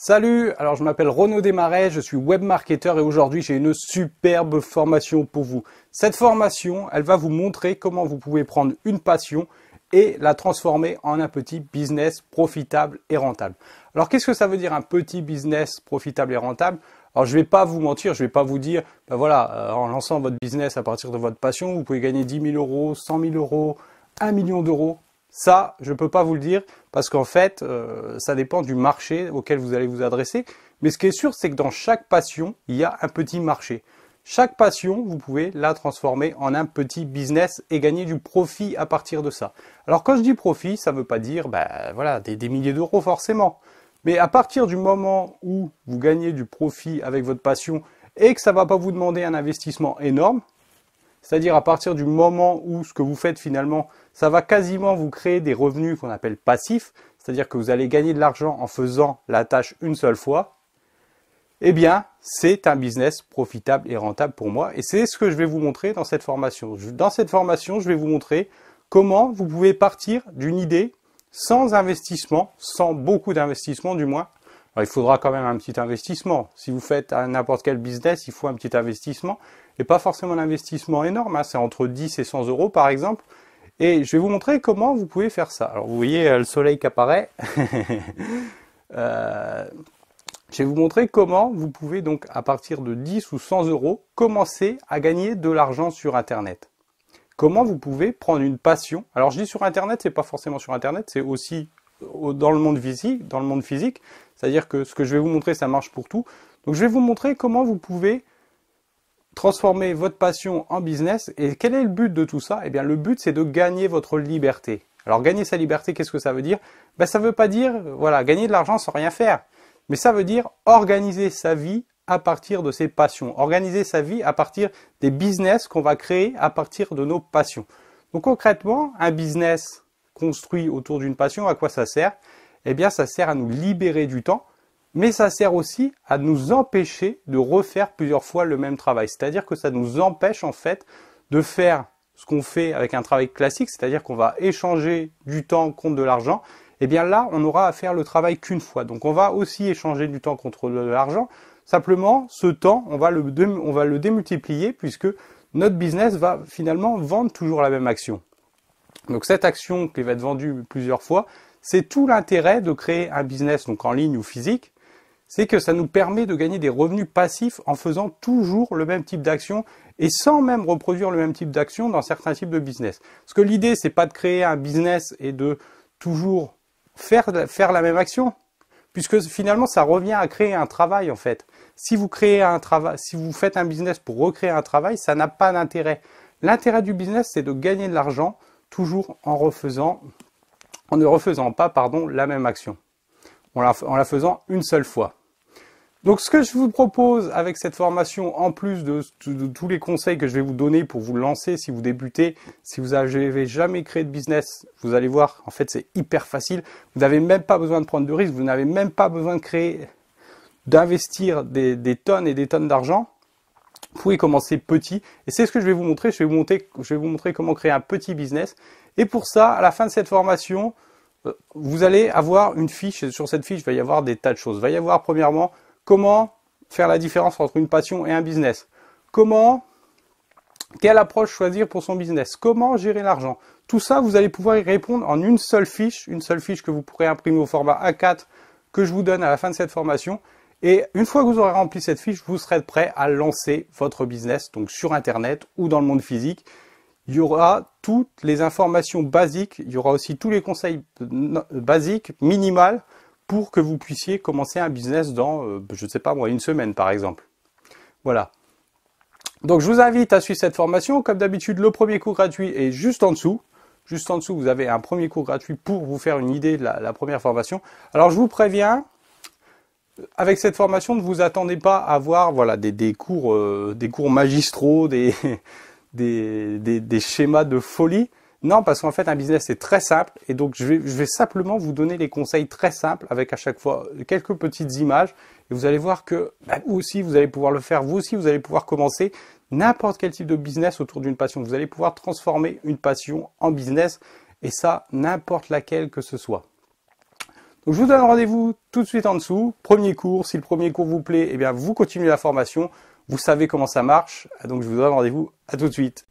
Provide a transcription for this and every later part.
Salut, alors je m'appelle Renaud Desmarais, je suis webmarketeur et aujourd'hui j'ai une superbe formation pour vous. Cette formation, elle va vous montrer comment vous pouvez prendre une passion et la transformer en un petit business profitable et rentable. Alors qu'est-ce que ça veut dire un petit business profitable et rentable? Alors je vais pas vous mentir, je vais pas vous dire, ben voilà, en lançant votre business à partir de votre passion, vous pouvez gagner 10 000 euros, 100 000 euros, 1 million d'euros. Ça, je ne peux pas vous le dire parce qu'en fait, ça dépend du marché auquel vous allez vous adresser. Mais ce qui est sûr, c'est que dans chaque passion, il y a un petit marché. Chaque passion, vous pouvez la transformer en un petit business et gagner du profit à partir de ça. Alors quand je dis profit, ça ne veut pas dire voilà, des milliers d'euros forcément. Mais à partir du moment où vous gagnez du profit avec votre passion et que ça ne va pas vous demander un investissement énorme, c'est-à-dire à partir du moment où ce que vous faites finalement, ça va quasiment vous créer des revenus qu'on appelle passifs, c'est-à-dire que vous allez gagner de l'argent en faisant la tâche une seule fois, eh bien, c'est un business profitable et rentable pour moi. Et c'est ce que je vais vous montrer dans cette formation. Dans cette formation, je vais vous montrer comment vous pouvez partir d'une idée sans investissement, sans beaucoup d'investissement du moins. Alors, il faudra quand même un petit investissement. Si vous faites n'importe quel business, il faut un petit investissement. Et pas forcément un investissement énorme, hein. C'est entre 10 et 100 euros par exemple. Et je vais vous montrer comment vous pouvez faire ça. Alors vous voyez le soleil qui apparaît. Je vais vous montrer comment vous pouvez donc à partir de 10 ou 100 euros commencer à gagner de l'argent sur Internet. Comment vous pouvez prendre une passion. Alors je dis sur Internet, c'est pas forcément sur Internet, c'est aussi dans le monde physique. C'est-à-dire que ce que je vais vous montrer, ça marche pour tout. Donc je vais vous montrer comment vous pouvez transformer votre passion en business. Et quel est le but de tout ça? Eh bien, le but, c'est de gagner votre liberté. Alors, gagner sa liberté, qu'est-ce que ça veut dire? Ça veut pas dire, voilà, gagner de l'argent sans rien faire. Mais ça veut dire organiser sa vie à partir de ses passions. Organiser sa vie à partir des business qu'on va créer à partir de nos passions. Donc, concrètement, un business construit autour d'une passion, à quoi ça sert? Eh bien, ça sert à nous libérer du temps. Mais ça sert aussi à nous empêcher de refaire plusieurs fois le même travail. C'est-à-dire que ça nous empêche en fait de faire ce qu'on fait avec un travail classique, c'est-à-dire qu'on va échanger du temps contre de l'argent. Et bien là, on aura à faire le travail qu'une fois. Donc on va aussi échanger du temps contre de l'argent. Simplement, ce temps, on va le démultiplier puisque notre business va finalement vendre toujours la même action. Donc cette action qui va être vendue plusieurs fois, c'est tout l'intérêt de créer un business donc en ligne ou physique. C'est que ça nous permet de gagner des revenus passifs en faisant toujours le même type d'action et sans même reproduire le même type d'action dans certains types de business. Parce que l'idée, c'est pas de créer un business et de toujours faire la même action, puisque finalement, ça revient à créer un travail en fait. Si vous créez un travail, si vous faites un business pour recréer un travail, ça n'a pas d'intérêt. L'intérêt du business, c'est de gagner de l'argent toujours en ne refaisant pas, la même action, en la faisant une seule fois. Donc ce que je vous propose avec cette formation, en plus de tous les conseils que je vais vous donner pour vous lancer si vous débutez, si vous n'avez jamais créé de business, vous allez voir, en fait c'est hyper facile. Vous n'avez même pas besoin de prendre de risques, vous n'avez même pas besoin d'investir des tonnes et des tonnes d'argent. Vous pouvez commencer petit et c'est ce que je vais vous montrer. Je vais vous montrer comment créer un petit business. Et pour ça, à la fin de cette formation, vous allez avoir une fiche. Et sur cette fiche, il va y avoir des tas de choses. Il va y avoir premièrement comment faire la différence entre une passion et un business. Quelle approche choisir pour son business? Comment gérer l'argent? Tout ça, vous allez pouvoir y répondre en une seule fiche que vous pourrez imprimer au format A4 que je vous donne à la fin de cette formation. Et une fois que vous aurez rempli cette fiche, vous serez prêt à lancer votre business, donc sur Internet ou dans le monde physique. Il y aura toutes les informations basiques, il y aura aussi tous les conseils basiques, minimales, pour que vous puissiez commencer un business dans, je ne sais pas moi, une semaine par exemple. Voilà. Donc je vous invite à suivre cette formation. Comme d'habitude, le premier cours gratuit est juste en dessous. Juste en dessous, vous avez un premier cours gratuit pour vous faire une idée de la première formation. Alors je vous préviens, avec cette formation, ne vous attendez pas à avoir des cours magistraux, des schémas de folie. Non, parce qu'en fait, un business, c'est très simple. Et donc, je vais simplement vous donner les conseils très simples avec à chaque fois quelques petites images. Et vous allez voir que vous aussi, vous allez pouvoir le faire. Vous aussi, vous allez pouvoir commencer n'importe quel type de business autour d'une passion. Vous allez pouvoir transformer une passion en business. Et ça, n'importe laquelle que ce soit. Donc je vous donne rendez-vous tout de suite en dessous. Premier cours, si le premier cours vous plaît, eh bien vous continuez la formation. Vous savez comment ça marche. Donc je vous donne rendez-vous à tout de suite.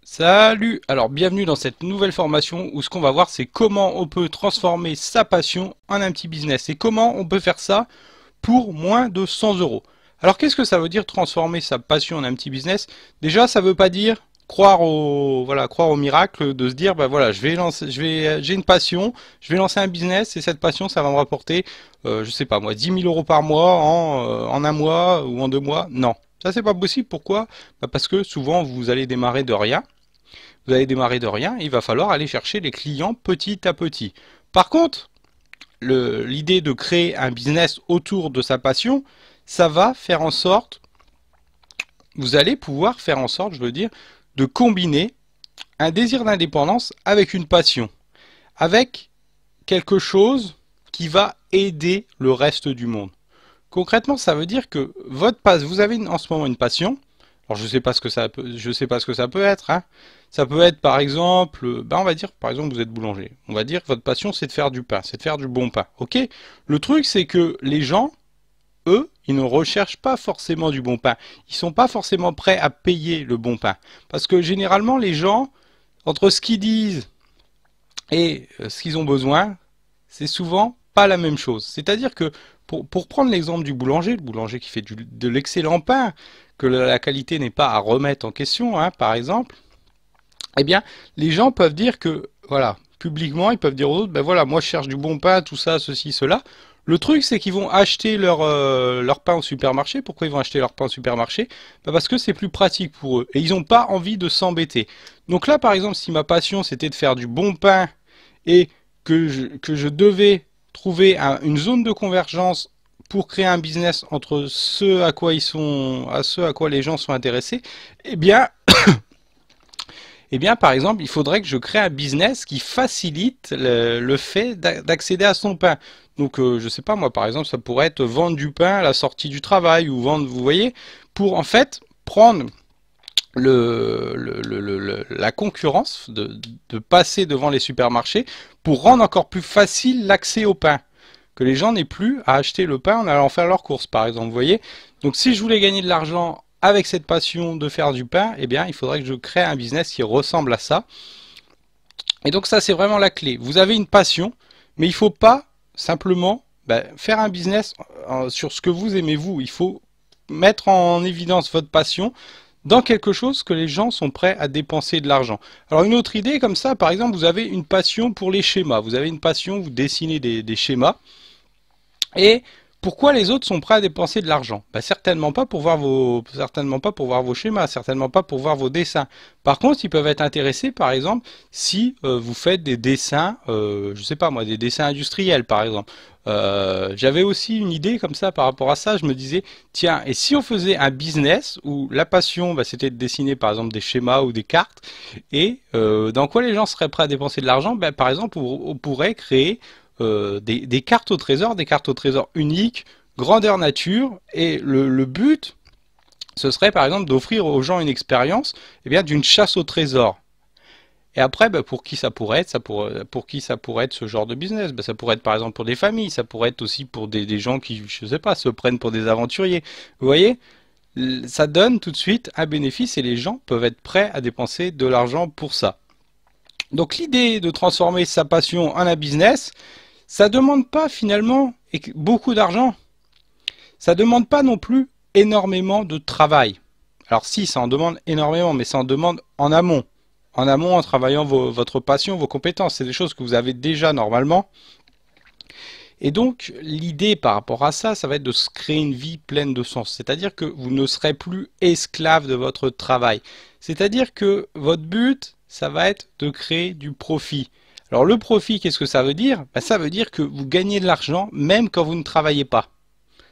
Salut! Alors bienvenue dans cette nouvelle formation où ce qu'on va voir c'est comment on peut transformer sa passion en un petit business et comment on peut faire ça pour moins de 100 euros. Alors qu'est-ce que ça veut dire transformer sa passion en un petit business? Déjà ça veut pas dire croire au miracle de se dire bah voilà j'ai une passion, je vais lancer un business et cette passion ça va me rapporter je sais pas moi 10 000 euros par mois en un mois ou en 2 mois. Non, ça c'est pas possible. Pourquoi? Bah, parce que souvent vous allez démarrer de rien. Vous allez démarrer de rien, il va falloir aller chercher les clients petit à petit. Par contre, l'idée de créer un business autour de sa passion, ça va faire en sorte, vous allez pouvoir faire en sorte, je veux dire, de combiner un désir d'indépendance avec une passion, avec quelque chose qui va aider le reste du monde. Concrètement, ça veut dire que vous avez en ce moment une passion. Alors je sais pas ce que ça peut être, hein. Ça peut être par exemple, on va dire par exemple vous êtes boulanger. On va dire que votre passion c'est de faire du pain, c'est de faire du bon pain. Ok? Le truc c'est que les gens, eux, ils ne recherchent pas forcément du bon pain. Ils sont pas forcément prêts à payer le bon pain. Parce que généralement les gens, entre ce qu'ils disent et ce qu'ils ont besoin, c'est souvent pas la même chose. C'est-à-dire que pour prendre l'exemple du boulanger, le boulanger qui fait de l'excellent pain, que la qualité n'est pas à remettre en question, hein, par exemple, eh bien, les gens peuvent dire que, voilà, publiquement, ils peuvent dire aux autres, ben voilà, moi je cherche du bon pain, tout ça, ceci, cela. Le truc, c'est qu'ils vont acheter leur pain au supermarché. Pourquoi ils vont acheter leur pain au supermarché? Ben parce que c'est plus pratique pour eux. Et ils n'ont pas envie de s'embêter. Donc là, par exemple, si ma passion, c'était de faire du bon pain et que je devais trouver une zone de convergence pour créer un business entre ceux à quoi les gens sont intéressés, eh bien, par exemple, il faudrait que je crée un business qui facilite le fait d'accéder à son pain. Donc, je sais pas moi, par exemple, ça pourrait être vendre du pain à la sortie du travail ou vendre, vous voyez, pour en fait prendre la concurrence, de passer devant les supermarchés pour rendre encore plus facile l'accès au pain. Que les gens n'aient plus à acheter le pain en allant faire leurs courses, par exemple, vous voyez. Donc, si je voulais gagner de l'argent avec cette passion de faire du pain, eh bien, il faudrait que je crée un business qui ressemble à ça. Et donc ça, c'est vraiment la clé. Vous avez une passion, mais il ne faut pas simplement faire un business sur ce que vous aimez vous. Il faut mettre en évidence votre passion dans quelque chose que les gens sont prêts à dépenser de l'argent. Alors une autre idée comme ça, par exemple, vous avez une passion pour les schémas. Vous avez une passion, vous dessinez des schémas. Et pourquoi les autres sont prêts à dépenser de l'argent? Certainement pas pour voir vos schémas, certainement pas pour voir vos dessins. Par contre, ils peuvent être intéressés, par exemple, si vous faites des dessins, je sais pas moi, des dessins industriels, par exemple. J'avais aussi une idée comme ça par rapport à ça. Je me disais, tiens, et si on faisait un business où la passion, c'était de dessiner, par exemple, des schémas ou des cartes, et dans quoi les gens seraient prêts à dépenser de l'argent? Par exemple, on pourrait créer des cartes au trésor uniques, grandeur nature, et le but, ce serait par exemple d'offrir aux gens une expérience d'une chasse au trésor. Et après, pour qui ça pourrait être? Pour qui ça pourrait être ce genre de business? Ça pourrait être par exemple pour des familles, ça pourrait être aussi pour des gens qui, je sais pas, se prennent pour des aventuriers. Vous voyez? Ça donne tout de suite un bénéfice et les gens peuvent être prêts à dépenser de l'argent pour ça. Donc l'idée de transformer sa passion en un business, ça demande pas finalement beaucoup d'argent. Ça demande pas non plus énormément de travail. Alors si, ça en demande énormément, mais ça en demande en amont. En amont, en travaillant votre passion, vos compétences. C'est des choses que vous avez déjà normalement. Et donc, l'idée par rapport à ça, ça va être de se créer une vie pleine de sens. C'est-à-dire que vous ne serez plus esclave de votre travail. C'est-à-dire que votre but, ça va être de créer du profit. Alors le profit, qu'est-ce que ça veut dire? Ça veut dire que vous gagnez de l'argent même quand vous ne travaillez pas.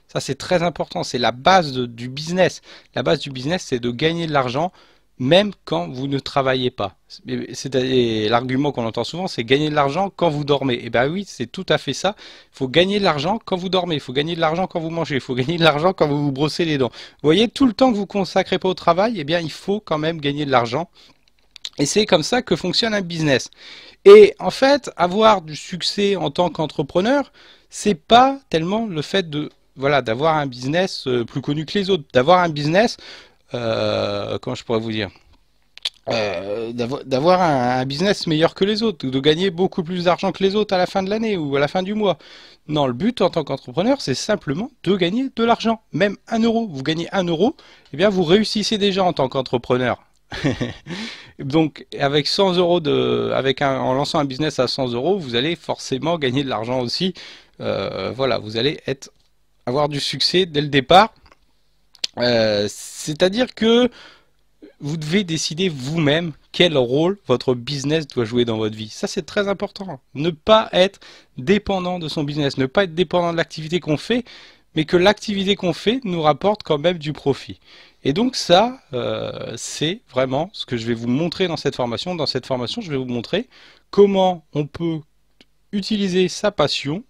Ça c'est très important, c'est la base du business. La base du business, c'est de gagner de l'argent même quand vous ne travaillez pas. L'argument qu'on entend souvent, c'est gagner de l'argent quand vous dormez. Et ben oui, c'est tout à fait ça. Il faut gagner de l'argent quand vous dormez, il faut gagner de l'argent quand vous mangez, il faut gagner de l'argent quand vous vous brossez les dents. Vous voyez, tout le temps que vous consacrez pas au travail, il faut quand même gagner de l'argent. Et c'est comme ça que fonctionne un business. Et en fait, avoir du succès en tant qu'entrepreneur, c'est pas tellement le fait de voilà d'avoir un business plus connu que les autres, d'avoir un business, comment je pourrais vous dire, d'avoir un business meilleur que les autres, ou de gagner beaucoup plus d'argent que les autres à la fin de l'année ou à la fin du mois. Non, le but en tant qu'entrepreneur, c'est simplement de gagner de l'argent, même 1 euro. Vous gagnez 1 euro, eh bien vous réussissez déjà en tant qu'entrepreneur. Donc, avec 100 euros en lançant un business à 100 euros, vous allez forcément gagner de l'argent aussi. Voilà, vous allez avoir du succès dès le départ. C'est-à-dire que vous devez décider vous-même quel rôle votre business doit jouer dans votre vie. Ça, c'est très important. Ne pas être dépendant de son business, ne pas être dépendant de l'activité qu'on fait, mais que l'activité qu'on fait nous rapporte quand même du profit. Et donc ça, c'est vraiment ce que je vais vous montrer dans cette formation. Dans cette formation, je vais vous montrer comment on peut utiliser sa passion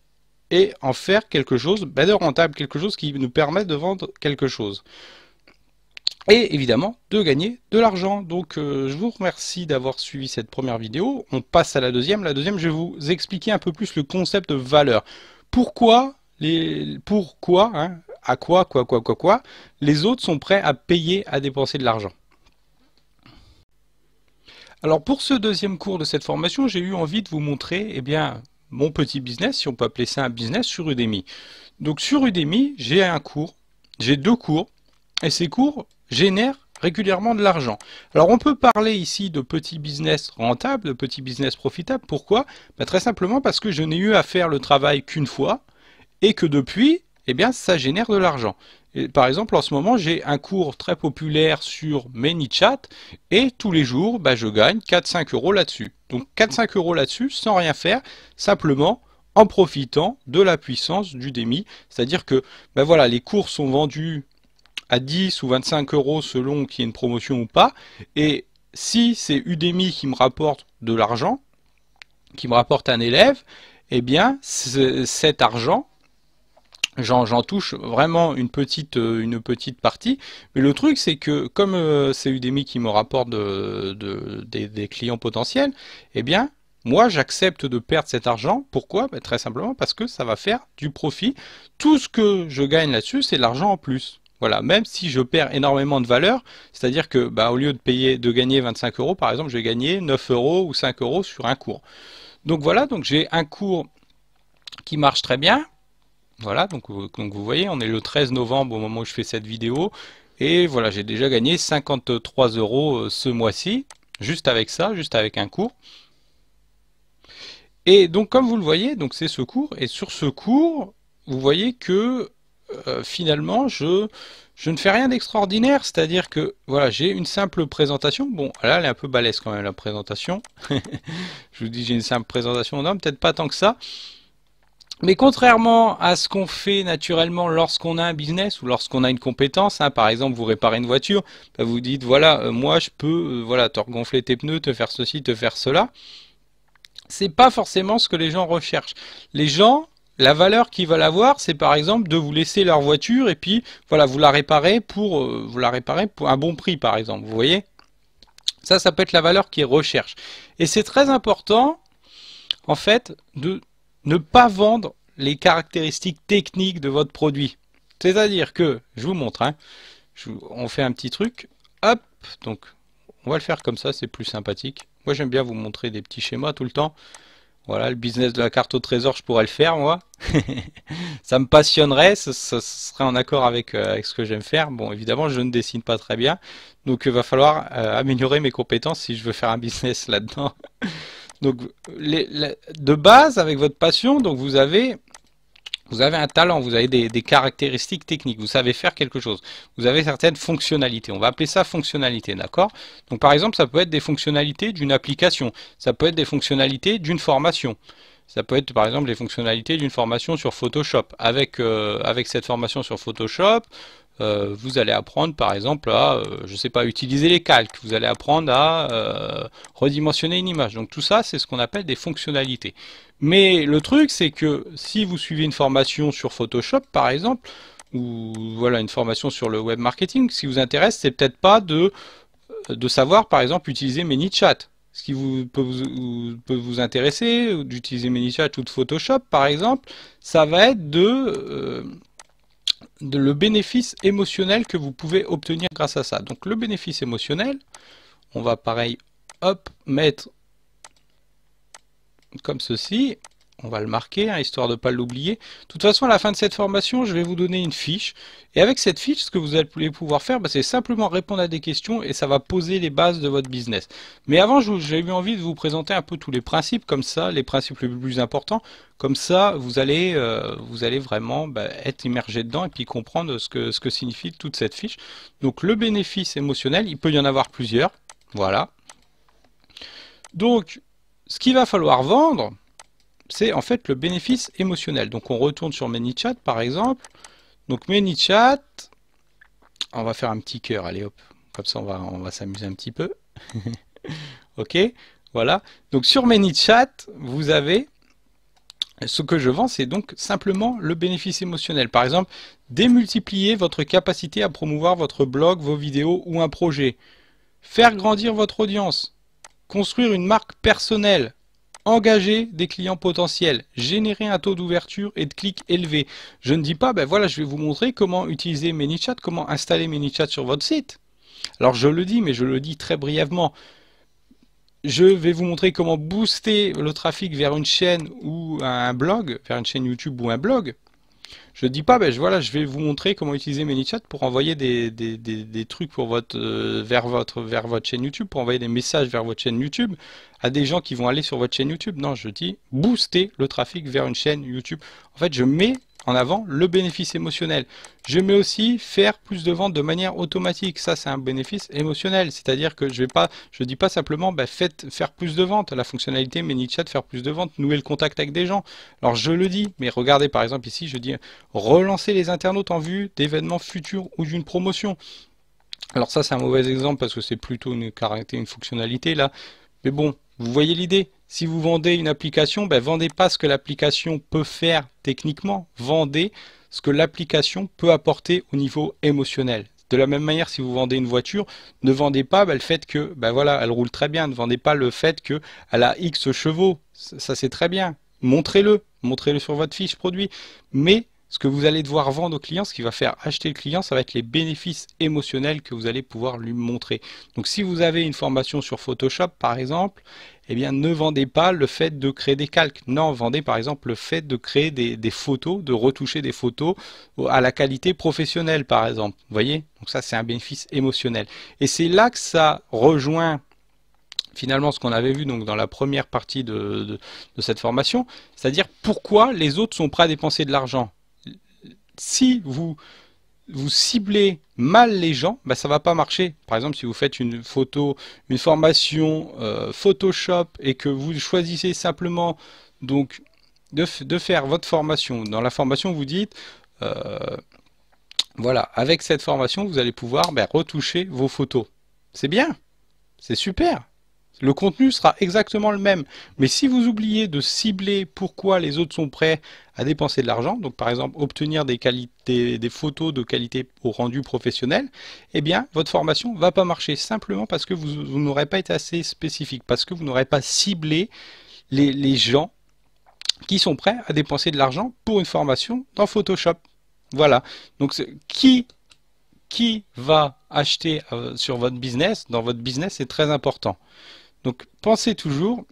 et en faire quelque chose de rentable, quelque chose qui nous permet de vendre quelque chose. Et évidemment, de gagner de l'argent. Donc je vous remercie d'avoir suivi cette première vidéo. On passe à la deuxième. La deuxième, je vais vous expliquer un peu plus le concept de valeur. Pourquoi à quoi, les autres sont prêts à payer, à dépenser de l'argent. Alors pour ce deuxième cours de cette formation, j'ai eu envie de vous montrer eh bien, mon petit business, si on peut appeler ça un business, sur Udemy. Donc sur Udemy, j'ai 2 cours, et ces cours génèrent régulièrement de l'argent. Alors on peut parler ici de petits business rentables, de petits business profitables. Pourquoi? Très simplement parce que je n'ai eu à faire le travail qu'une fois, et que depuis, eh bien, ça génère de l'argent. Par exemple, en ce moment, j'ai un cours très populaire sur ManyChat et tous les jours, je gagne 4-5 euros là-dessus. Donc 4-5 euros là-dessus sans rien faire, simplement en profitant de la puissance d'Udemy. C'est-à-dire que voilà, les cours sont vendus à 10 ou 25 euros selon qu'il y ait une promotion ou pas. Et si c'est Udemy qui me rapporte de l'argent, qui me rapporte un élève, eh bien cet argent, j'en touche vraiment une petite partie, mais le truc c'est que comme c'est Udemy qui me rapporte des clients potentiels, eh bien moi j'accepte de perdre cet argent. Pourquoi? Très simplement parce que ça va faire du profit. Tout ce que je gagne là-dessus, c'est de l'argent en plus. Voilà, même si je perds énormément de valeur, c'est-à-dire que au lieu de gagner 25 euros par exemple, je vais gagner 9 euros ou 5 euros sur un cours. Donc voilà, donc j'ai un cours qui marche très bien. Voilà, donc vous voyez, on est le 13 novembre au moment où je fais cette vidéo. Et voilà, j'ai déjà gagné 53 euros ce mois-ci, juste avec ça, juste avec un cours. Et donc comme vous le voyez, donc c'est ce cours. Et sur ce cours, vous voyez que finalement, je ne fais rien d'extraordinaire. C'est-à-dire que voilà, j'ai une simple présentation. Bon, là, elle est un peu balèze quand même, la présentation. Je vous dis, j'ai une simple présentation. Non, peut-être pas tant que ça. Mais contrairement à ce qu'on fait naturellement lorsqu'on a un business ou lorsqu'on a une compétence, par exemple vous réparez une voiture, vous dites voilà, moi je peux voilà, te regonfler tes pneus, te faire ceci, te faire cela. C'est pas forcément ce que les gens recherchent. Les gens, la valeur qu'ils veulent avoir, c'est par exemple de vous laisser leur voiture et puis voilà, vous la réparez pour un bon prix par exemple. Vous voyez? Ça peut être la valeur qu'ils recherchent. Et c'est très important en fait de ne pas vendre les caractéristiques techniques de votre produit. C'est-à-dire que, je vous montre, on fait un petit truc, hop, donc on va le faire comme ça, c'est plus sympathique. Moi j'aime bien vous montrer des petits schémas tout le temps. Voilà, le business de la carte au trésor, je pourrais le faire moi. Ça me passionnerait, ce serait en accord avec ce que j'aime faire. Bon, évidemment, je ne dessine pas très bien, donc il va falloir améliorer mes compétences si je veux faire un business là-dedans. Donc, de base, avec votre passion, donc vous avez un talent, vous avez des caractéristiques techniques, vous savez faire quelque chose, vous avez certaines fonctionnalités, on va appeler ça fonctionnalité, d'accord? Donc par exemple, ça peut être des fonctionnalités d'une application, ça peut être des fonctionnalités d'une formation, ça peut être par exemple les fonctionnalités d'une formation sur Photoshop. Avec cette formation sur Photoshop, vous allez apprendre par exemple à, je sais pas, utiliser les calques, vous allez apprendre à redimensionner une image. Donc tout ça, c'est ce qu'on appelle des fonctionnalités. Mais le truc, c'est que si vous suivez une formation sur Photoshop par exemple, ou voilà une formation sur le web marketing, ce qui vous intéresse, c'est peut-être pas de savoir, par exemple, utiliser ManyChat. Ce qui peut vous intéresser, d'utiliser ManyChat ou de Photoshop, par exemple, ça va être le bénéfice émotionnel que vous pouvez obtenir grâce à ça. Donc le bénéfice émotionnel, on va pareil, hop, mettre comme ceci. On va le marquer, hein, histoire de ne pas l'oublier. De toute façon, à la fin de cette formation, je vais vous donner une fiche. Et avec cette fiche, ce que vous allez pouvoir faire, bah, c'est simplement répondre à des questions et ça va poser les bases de votre business. Mais avant, j'ai eu envie de vous présenter un peu tous les principes, comme ça, les principes les plus importants. Comme ça, vous allez vraiment être immergé dedans et puis comprendre ce que signifie toute cette fiche. Donc, le bénéfice émotionnel, il peut y en avoir plusieurs. Voilà. Donc, ce qu'il va falloir vendre, c'est en fait le bénéfice émotionnel. Donc on retourne sur ManyChat par exemple. Donc ManyChat, on va faire un petit cœur, allez hop, comme ça on va s'amuser un petit peu. Ok, voilà. Donc sur ManyChat, vous avez ce que je vends, c'est donc simplement le bénéfice émotionnel. Par exemple, démultiplier votre capacité à promouvoir votre blog, vos vidéos ou un projet. Faire grandir votre audience. Construire une marque personnelle. Engager des clients potentiels, générer un taux d'ouverture et de clics élevé. Je ne dis pas, ben voilà, je vais vous montrer comment utiliser ManyChat, comment installer ManyChat sur votre site. Alors je le dis, mais je le dis très brièvement. Je vais vous montrer comment booster le trafic vers une chaîne ou un blog, vers une chaîne YouTube ou un blog. Je ne dis pas, ben voilà, je vais vous montrer comment utiliser ManyChat pour envoyer des trucs pour vers votre chaîne YouTube, pour envoyer des messages vers votre chaîne YouTube à des gens qui vont aller sur votre chaîne YouTube. Non, je dis booster le trafic vers une chaîne YouTube. En fait, je mets en avant le bénéfice émotionnel. Je mets aussi faire plus de ventes de manière automatique. Ça, c'est un bénéfice émotionnel. C'est-à-dire que je dis pas simplement, faire plus de ventes. La fonctionnalité ManyChat, faire plus de ventes, nouer le contact avec des gens. Alors, je le dis, mais regardez par exemple ici, je dis relancer les internautes en vue d'événements futurs ou d'une promotion. Alors ça, c'est un mauvais exemple parce que c'est plutôt une fonctionnalité là. Mais bon, vous voyez l'idée. Si vous vendez une application, vendez pas ce que l'application peut faire techniquement. Vendez ce que l'application peut apporter au niveau émotionnel. De la même manière, si vous vendez une voiture, ne vendez pas le fait que, voilà, elle roule très bien. Ne vendez pas le fait qu'elle a X chevaux. Ça c'est très bien. Montrez-le. Montrez-le sur votre fiche produit. Mais ce que vous allez devoir vendre au client, ce qui va faire acheter le client, ça va être les bénéfices émotionnels que vous allez pouvoir lui montrer. Donc si vous avez une formation sur Photoshop par exemple, eh bien ne vendez pas le fait de créer des calques. Non, vendez par exemple le fait de créer des photos, de retoucher des photos à la qualité professionnelle par exemple. Vous voyez? Donc ça c'est un bénéfice émotionnel. Et c'est là que ça rejoint finalement ce qu'on avait vu donc dans la première partie de cette formation, c'est-à-dire pourquoi les autres sont prêts à dépenser de l'argent. Si vous ciblez mal les gens, ça va pas marcher. Par exemple, si vous faites une formation Photoshop et que vous choisissez simplement donc de faire votre formation. Dans la formation, vous dites voilà, avec cette formation, vous allez pouvoir retoucher vos photos. C'est bien, c'est super. Le contenu sera exactement le même. Mais si vous oubliez de cibler pourquoi les autres sont prêts à dépenser de l'argent, donc par exemple obtenir des photos de qualité au rendu professionnel, eh bien votre formation ne va pas marcher simplement parce que vous n'aurez pas été assez spécifique, parce que vous n'aurez pas ciblé les gens qui sont prêts à dépenser de l'argent pour une formation dans Photoshop. Voilà. Donc qui va acheter sur votre business, dans votre business, c'est très important. Donc pensez toujours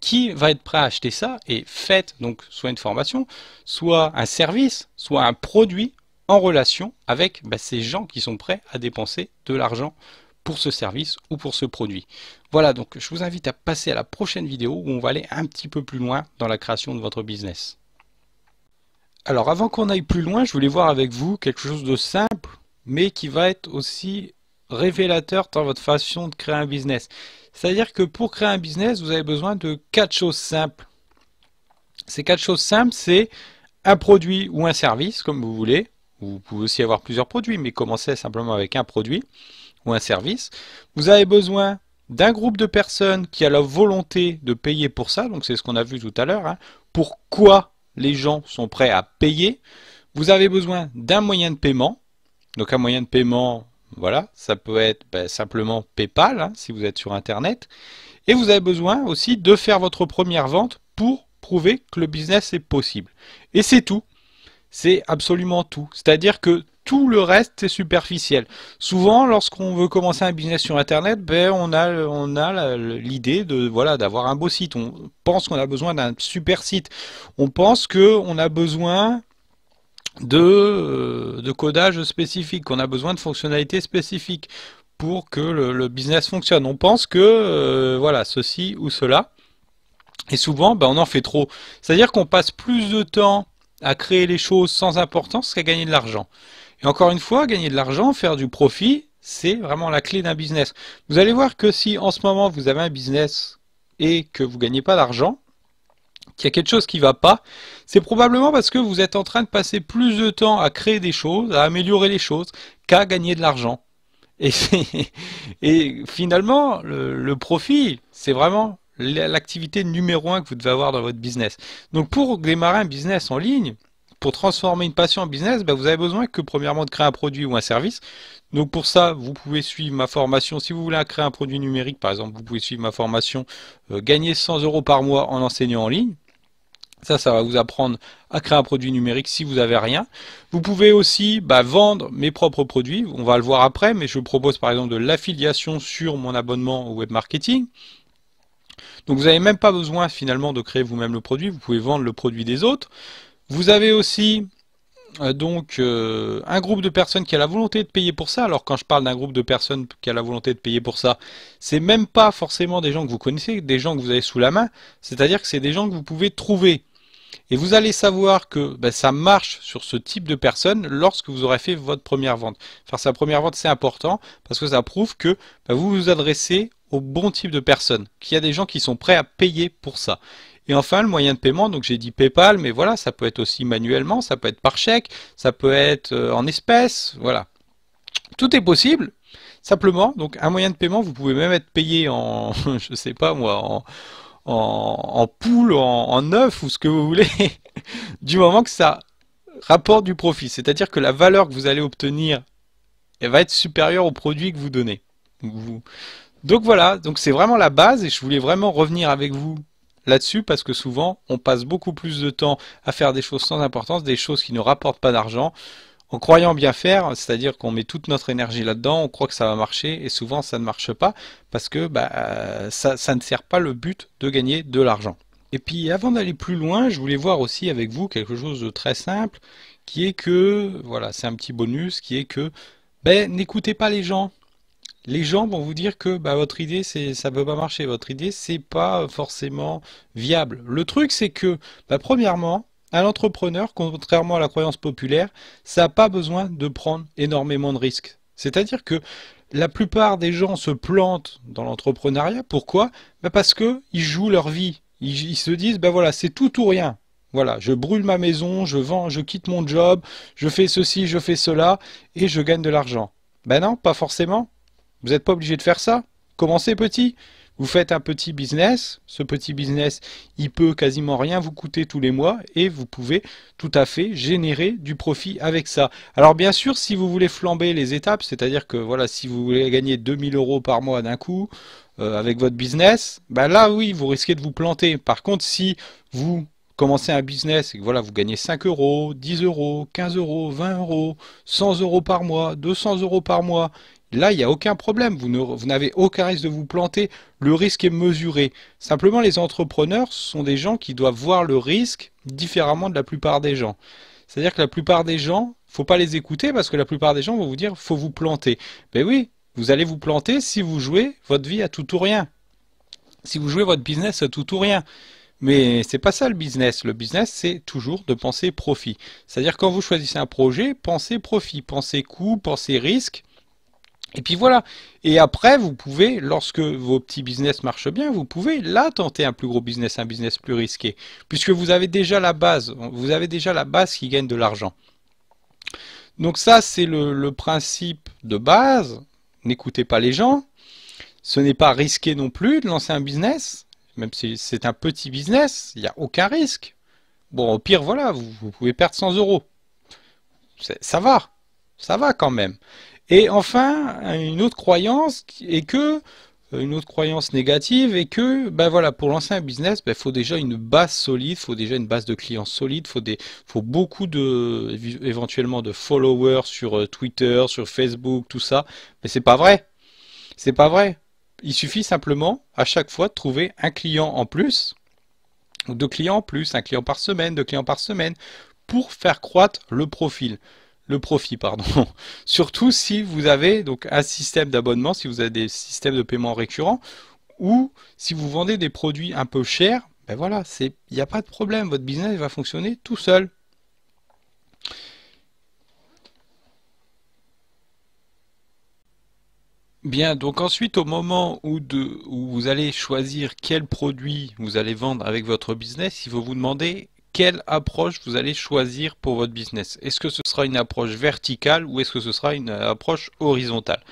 qui va être prêt à acheter ça et faites donc soit une formation, soit un service, soit un produit en relation avec ces gens qui sont prêts à dépenser de l'argent pour ce service ou pour ce produit. Voilà, donc je vous invite à passer à la prochaine vidéo où on va aller un petit peu plus loin dans la création de votre business. Alors avant qu'on aille plus loin, je voulais voir avec vous quelque chose de simple mais qui va être aussi révélateur dans votre façon de créer un business. C'est-à-dire que pour créer un business, vous avez besoin de 4 choses simples. Ces 4 choses simples, c'est un produit ou un service, comme vous voulez. Vous pouvez aussi avoir plusieurs produits, mais commencez simplement avec un produit ou un service. Vous avez besoin d'un groupe de personnes qui a la volonté de payer pour ça. Donc c'est ce qu'on a vu tout à l'heure. Pourquoi les gens sont prêts à payer? Vous avez besoin d'un moyen de paiement. Donc un moyen de paiement, Voilà, ça peut être simplement PayPal, hein, si vous êtes sur Internet. Et vous avez besoin aussi de faire votre première vente pour prouver que le business est possible. Et c'est tout. C'est absolument tout. C'est-à-dire que tout le reste, c'est superficiel. Souvent, lorsqu'on veut commencer un business sur Internet, on a l'idée de, voilà, d'avoir un beau site. On pense qu'on a besoin d'un super site. On pense qu'on a besoin de codage spécifique, qu'on a besoin de fonctionnalités spécifiques pour que le business fonctionne. On pense que, voilà, ceci ou cela. Et souvent, on en fait trop. C'est-à-dire qu'on passe plus de temps à créer les choses sans importance qu'à gagner de l'argent. Et encore une fois, gagner de l'argent, faire du profit, c'est vraiment la clé d'un business. Vous allez voir que si en ce moment vous avez un business et que vous gagnez pas d'argent, qu'il y a quelque chose qui va pas, c'est probablement parce que vous êtes en train de passer plus de temps à créer des choses, à améliorer les choses, qu'à gagner de l'argent. Et, et finalement, le profit, c'est vraiment l'activité numéro un que vous devez avoir dans votre business. Donc pour démarrer un business en ligne, pour transformer une passion en business, vous avez besoin que premièrement de créer un produit ou un service. Donc pour ça, vous pouvez suivre ma formation. Si vous voulez créer un produit numérique, par exemple, vous pouvez suivre ma formation Gagner 100 euros par mois en enseignant en ligne. Ça va vous apprendre à créer un produit numérique si vous n'avez rien. Vous pouvez aussi vendre mes propres produits. On va le voir après, mais je propose par exemple de l'affiliation sur mon abonnement au web marketing. Donc vous n'avez même pas besoin finalement de créer vous-même le produit. Vous pouvez vendre le produit des autres. Vous avez aussi un groupe de personnes qui a la volonté de payer pour ça. Alors quand je parle d'un groupe de personnes qui a la volonté de payer pour ça, c'est même pas forcément des gens que vous connaissez, des gens que vous avez sous la main. C'est-à-dire que c'est des gens que vous pouvez trouver. Et vous allez savoir que ça marche sur ce type de personnes lorsque vous aurez fait votre première vente. Faire sa première vente, c'est important parce que ça prouve que vous vous adressez au bon type de personnes, qu'il y a des gens qui sont prêts à payer pour ça. Et enfin, le moyen de paiement, donc j'ai dit PayPal, mais voilà, ça peut être aussi manuellement, ça peut être par chèque, ça peut être en espèces, voilà. Tout est possible. Simplement, donc un moyen de paiement, vous pouvez même être payé en, je sais pas moi, en poule, en œuf ou ce que vous voulez, du moment que ça rapporte du profit. C'est-à-dire que la valeur que vous allez obtenir, elle va être supérieure au produit que vous donnez. Donc voilà, donc c'est vraiment la base et je voulais vraiment revenir avec vous là-dessus parce que souvent on passe beaucoup plus de temps à faire des choses sans importance, des choses qui ne rapportent pas d'argent, en croyant bien faire, c'est-à-dire qu'on met toute notre énergie là-dedans, on croit que ça va marcher et souvent ça ne marche pas parce que ça ne sert pas le but de gagner de l'argent. Et puis avant d'aller plus loin, je voulais voir aussi avec vous quelque chose de très simple qui est que, voilà, c'est un petit bonus, qui est que n'écoutez pas les gens. Les gens vont vous dire que votre idée ça peut pas marcher, votre idée c'est pas forcément viable. Le truc c'est que premièrement, un entrepreneur, contrairement à la croyance populaire, ça n'a pas besoin de prendre énormément de risques. C'est-à-dire que la plupart des gens se plantent dans l'entrepreneuriat. Pourquoi? Parce que ils jouent leur vie. Ils se disent voilà, c'est tout ou rien. Voilà, je brûle ma maison, je vends, je quitte mon job, je fais ceci, je fais cela et je gagne de l'argent. Ben non, pas forcément. Vous n'êtes pas obligé de faire ça. Commencez petit. Vous faites un petit business. Ce petit business, il peut quasiment rien vous coûter tous les mois et vous pouvez tout à fait générer du profit avec ça. Alors bien sûr, si vous voulez flamber les étapes, c'est-à-dire que voilà, si vous voulez gagner 2000 euros par mois d'un coup avec votre business, là oui, vous risquez de vous planter. Par contre, si vous commencez un business et que voilà, vous gagnez 5 euros, 10 euros, 15 euros, 20 euros, 100 euros par mois, 200 euros par mois, là, il n'y a aucun problème, vous n'avez aucun risque de vous planter, le risque est mesuré. Simplement, les entrepreneurs sont des gens qui doivent voir le risque différemment de la plupart des gens. C'est-à-dire que la plupart des gens, faut pas les écouter parce que la plupart des gens vont vous dire faut vous planter. Ben oui, vous allez vous planter si vous jouez votre vie à tout ou rien. Si vous jouez votre business à tout ou rien. Mais c'est pas ça le business. Le business, c'est toujours de penser profit. C'est-à-dire quand vous choisissez un projet, pensez profit, pensez coût, pensez risque. Et puis voilà. Et après, vous pouvez, lorsque vos petits business marchent bien, vous pouvez là tenter un plus gros business, un business plus risqué. Puisque vous avez déjà la base. Vous avez déjà la base qui gagne de l'argent. Donc ça, c'est le principe de base. N'écoutez pas les gens. Ce n'est pas risqué non plus de lancer un business. Même si c'est un petit business, il n'y a aucun risque. Bon, au pire, voilà, vous pouvez perdre 100 euros. Ça va quand même. Et enfin, une autre croyance est que une autre croyance négative est que, ben voilà, pour lancer un business, il faut déjà une base solide, faut déjà une base de clients solide, faut beaucoup de, éventuellement de followers sur Twitter, sur Facebook, tout ça. Mais c'est pas vrai. C'est pas vrai. Il suffit simplement, à chaque fois, de trouver un client en plus, ou deux clients en plus, un client par semaine, deux clients par semaine, pour faire croître le profit, pardon. Surtout si vous avez donc un système d'abonnement, si vous avez des systèmes de paiement récurrents, ou si vous vendez des produits un peu chers, ben voilà, il n'y a pas de problème, votre business va fonctionner tout seul. Bien, donc ensuite, au moment où vous allez choisir quel produit vous allez vendre avec votre business, il faut vous demander quelle approche vous allez choisir pour votre business. Est-ce que ce sera une approche verticale ou est-ce que ce sera une approche horizontale?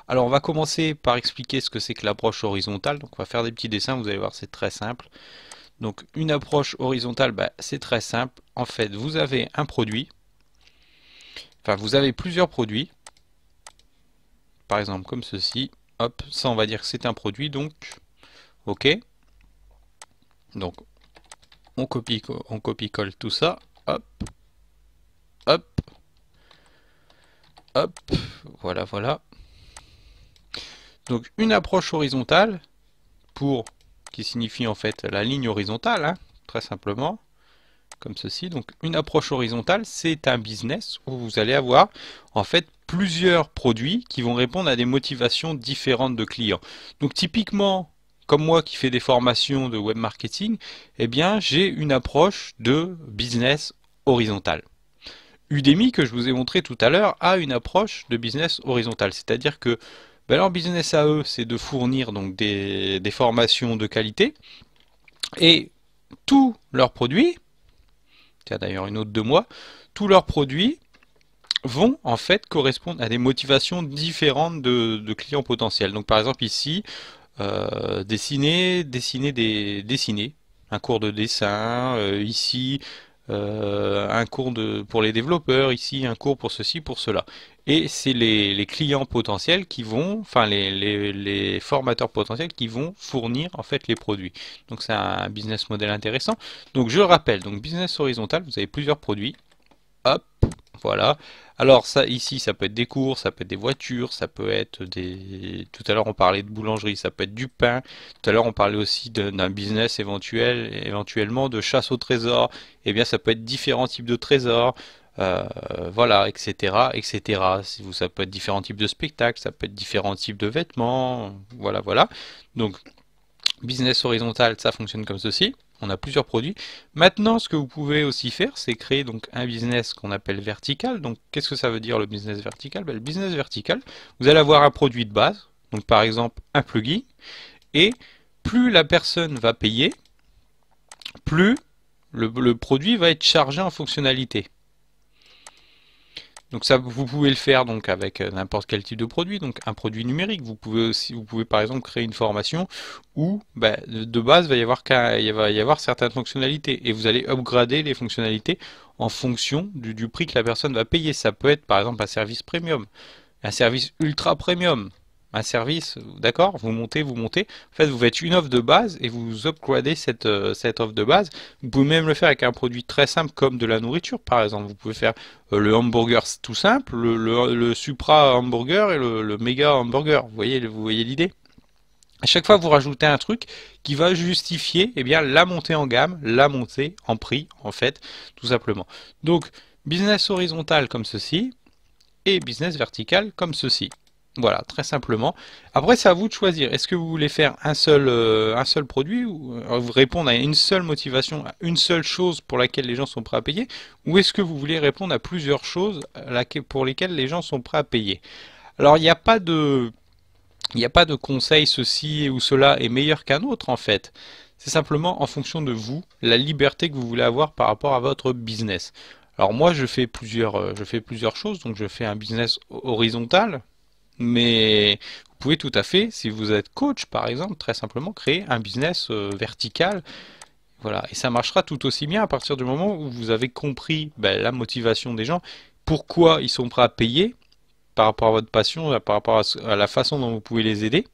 Alors, on va commencer par expliquer ce que c'est que l'approche horizontale. Donc, on va faire des petits dessins, vous allez voir, c'est très simple. Donc, une approche horizontale, c'est très simple. En fait, vous avez un produit, enfin, vous avez plusieurs produits. Par exemple, comme ceci. Hop, ça, on va dire que c'est un produit, donc, ok. Donc, on copie-colle tout ça. Hop, hop, hop. Voilà, voilà. Donc, une approche horizontale, qui signifie en fait la ligne horizontale, hein, très simplement, comme ceci. Donc, une approche horizontale, c'est un business où vous allez avoir en fait plusieurs produits qui vont répondre à des motivations différentes de clients. Donc, typiquement, comme moi qui fais des formations de web marketing, eh bien, j'ai une approche de business horizontal. Udemy, que je vous ai montré tout à l'heure, a une approche de business horizontal, c'est-à-dire que leur business à eux, c'est de fournir donc des formations de qualité et tous leurs produits, tiens d'ailleurs une autre de moi, tous leurs produits vont en fait correspondre à des motivations différentes de clients potentiels. Donc par exemple ici, dessiner, un cours de dessin, ici un cours pour les développeurs, ici un cours pour ceci, pour cela. Et c'est les clients potentiels qui vont, enfin les formateurs potentiels qui vont fournir en fait les produits. Donc c'est un business model intéressant. Donc je le rappelle, donc business horizontal, vous avez plusieurs produits. Hop, voilà. Alors ça ici, ça peut être des cours, ça peut être des voitures, ça peut être des. Tout à l'heure on parlait de boulangerie, ça peut être du pain. Tout à l'heure on parlait aussi d'un business éventuellement de chasse au trésor. Eh bien ça peut être différents types de trésors. Voilà, etc., etc. Si vous, ça peut être différents types de spectacles, ça peut être différents types de vêtements. Voilà, voilà. Donc business horizontal, ça fonctionne comme ceci. On a plusieurs produits. Maintenant, ce que vous pouvez aussi faire, c'est créer donc un business qu'on appelle vertical. Donc, qu'est-ce que ça veut dire le business vertical? Le business vertical, vous allez avoir un produit de base, donc par exemple un plugin, et plus la personne va payer, plus le produit va être chargé en fonctionnalité. Donc ça, vous pouvez le faire donc avec n'importe quel type de produit, donc un produit numérique. Vous pouvez par exemple créer une formation où de base il va y avoir certaines fonctionnalités et vous allez upgrader les fonctionnalités en fonction du prix que la personne va payer. Ça peut être par exemple un service premium, un service ultra premium, un service, d'accord, vous montez. En fait, vous faites une offre de base et vous upgradez cette offre de base. Vous pouvez même le faire avec un produit très simple comme de la nourriture, par exemple. Vous pouvez faire le hamburger tout simple, le supra hamburger et le méga hamburger. Vous voyez l'idée? À chaque fois, vous rajoutez un truc qui va justifier la montée en gamme, la montée en prix, en fait, tout simplement. Donc, business horizontal comme ceci et business vertical comme ceci. Voilà, très simplement. Après, c'est à vous de choisir. Est-ce que vous voulez faire un seul produit ou répondre à une seule motivation, à une seule chose pour laquelle les gens sont prêts à payer, ou est-ce que vous voulez répondre à plusieurs choses pour lesquelles les gens sont prêts à payer? Alors, il n'y a pas de conseil, ceci ou cela est meilleur qu'un autre en fait. C'est simplement en fonction de vous, la liberté que vous voulez avoir par rapport à votre business. Alors moi, je fais plusieurs choses. Donc je fais un business horizontal, mais vous pouvez tout à fait, si vous êtes coach par exemple, très simplement créer un business vertical. Voilà, et ça marchera tout aussi bien à partir du moment où vous avez compris la motivation des gens, pourquoi ils sont prêts à payer, par rapport à votre passion, par rapport à la façon dont vous pouvez les aider,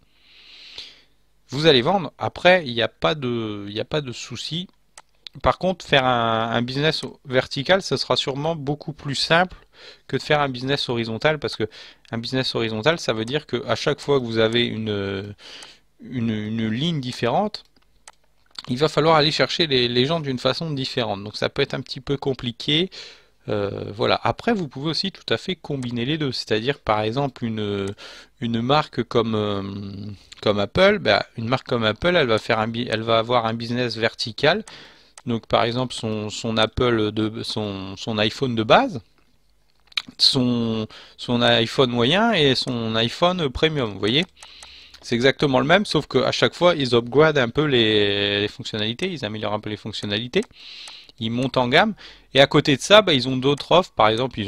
vous allez vendre. Après, il n'y a pas de souci. Par contre, faire un business vertical, ce sera sûrement beaucoup plus simple que de faire un business horizontal, parce que un business horizontal, ça veut dire que à chaque fois que vous avez une ligne différente, il va falloir aller chercher les gens d'une façon différente. Donc ça peut être un petit peu compliqué. Voilà. Après, vous pouvez aussi tout à fait combiner les deux. C'est-à-dire, par exemple, une marque comme Apple, une marque comme Apple, elle va avoir un business vertical. Donc, par exemple, son iPhone de base, son iPhone moyen et son iPhone premium. Vous voyez? C'est exactement le même, sauf qu'à chaque fois, ils upgradent un peu les fonctionnalités, ils améliorent un peu les fonctionnalités, ils montent en gamme. Et à côté de ça, ils ont d'autres offres. Par exemple,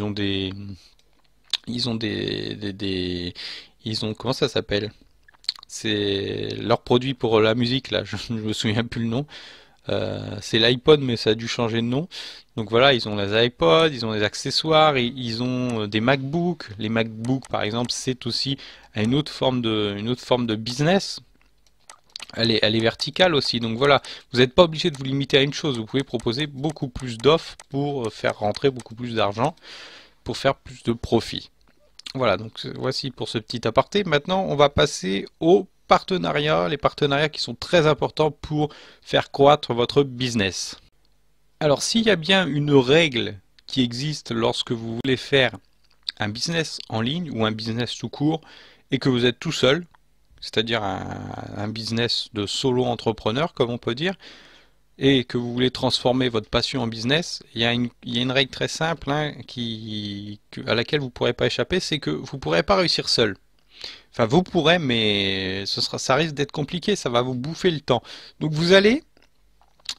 comment ça s'appelle? C'est leur produit pour la musique, là, je ne me souviens plus le nom. C'est l'iPod, mais ça a dû changer de nom. Donc voilà, ils ont les iPods, ils ont des accessoires, ils ont des MacBooks. Les MacBooks, par exemple, c'est aussi une autre forme de business. Elle est verticale aussi. Donc voilà, vous n'êtes pas obligé de vous limiter à une chose. Vous pouvez proposer beaucoup plus d'offres pour faire rentrer beaucoup plus d'argent, pour faire plus de profit. Voilà, donc voici pour ce petit aparté. Maintenant, on va passer aux partenariats, les partenariats qui sont très importants pour faire croître votre business. Alors, s'il y a bien une règle qui existe lorsque vous voulez faire un business en ligne ou un business tout court et que vous êtes tout seul, c'est-à-dire un business de solo entrepreneur, comme on peut dire, et que vous voulez transformer votre passion en business, il y a une règle très simple à laquelle vous ne pourrez pas échapper, c'est que vous ne pourrez pas réussir seul. Enfin, vous pourrez, mais ça risque d'être compliqué, ça va vous bouffer le temps. Donc vous allez